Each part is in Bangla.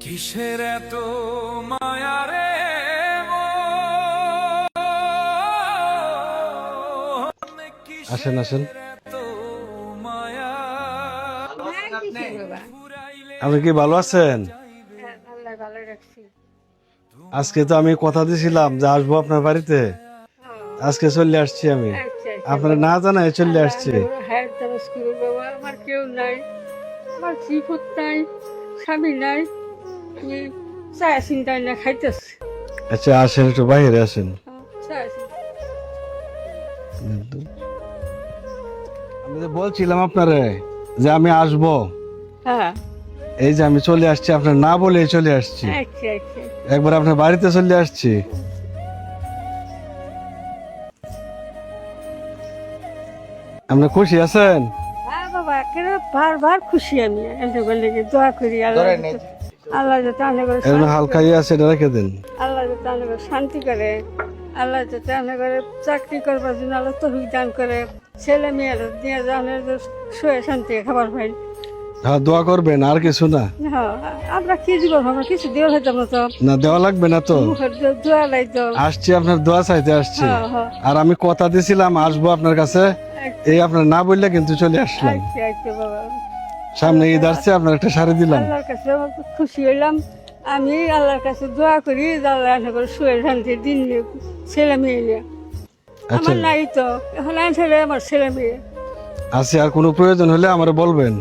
কিসের এত মায়া রে আসেন আসেন। আপনি কি ভালো আছেন? আজকে তো আমি কথা দিয়েছিলাম যে আসবো আপনার বাড়িতে, আজকে চলে আসছি। আমি আপনার না জানাই চলে আসছি। আমার কেউ নাই, আমার চিফত নাই, স্বামী নাই, চায় চিন্তায় না খাইতেছে। আচ্ছা আসেন, একটু বাইরে আসেন। আমি তো বলছিলাম আপনারে যে আমি আসবো, হ্যাঁ, এই যে আমি চলে আসছি, আপনার না বলে চলে আসছি। আচ্ছা আচ্ছা। একবার আপনার বাড়িতে চলে আসছি। আপনি খুশি আছেন? হ্যাঁ বাবা, বারবার খুশি আমি লেগে দোয়া করি আল্লাহ আল্লাহ যাতে এমন হালকা ইয়ে আছে, এটা রেখে দেন। আল্লাহ যাতে আমাকে শান্তি করে, আল্লাহ যাতে আমাকে চাকরি করবার জন্য আল্লাহ তৌফিক দান করে, ছেলে মেয়ের দিয়ে জানে শুয়ে শান্তি খাবার পাই। হ্যাঁ দোয়া করবেন, আর কিছু না। হ্যাঁ, আমরা কি দিব, আমরা কিছু দেওয়া হইতাম না তো, না দেওয়া লাগবে না তো। মুখের দোয়া লাই তো। আসছি আপনার দোয়া চাইতে আসছি। হ্যাঁ, হ্যাঁ। আর আমি কথা দিছিলাম আসবো আপনার কাছে, এই আপনার না বললে কিন্তু চলে আসলাম। আচ্ছা আচ্ছা বাবা, সামনে ঈদ আসছে, আপনার একটা শাড়ি দিলাম। আল্লাহর কাছে খুশি হইলাম। আমি আল্লাহর কাছে দোয়া করি যে আল্লাহ আশা করে শুয়ে শান্তি দিন নিয়ে ছেলে মেয়ে নিয়ে। আচ্ছা আমার নাই তো, এখন ছেলে আমার ছেলে মেয়ে। আছে, আর কোনো প্রয়োজন হলে আমার বলবেন,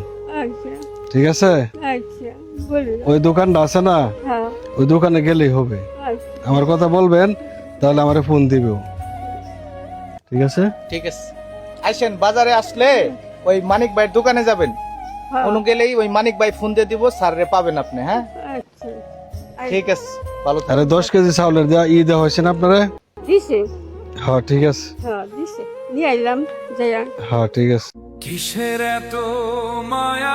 আচ্ছা ঠিক আছে? আচ্ছা, বলি। ওই দোকানটা আছে না, হ্যাঁ, ওই দোকানে গেলেই হবে। আচ্ছা আমার কথা বলবেন, তাহলে আমারে ফোন দিবেও, ঠিক আছে? ঠিক আছে, আইসেন। বাজারে আসলে ওই মানিক ভাইয়ের দোকানে যাবেন, হ্যাঁ, কোনো গেলেই ওই মানিক ভাই ফোন দিয়ে দিব, স্যাররে পাবেন আপনি। হ্যাঁ আচ্ছা। ঠিক আছে, ভালো আরে থাকবেন। 10 কেজি চাউলের দেওয়া হয়েছে না আপনারা? দিছে, হ্যাঁ ঠিক আছে। হ্যাঁ দিছে, নিয়ে আইলাম যাইয়া। হ্যাঁ ঠিক আছে। কিসের এত মায়া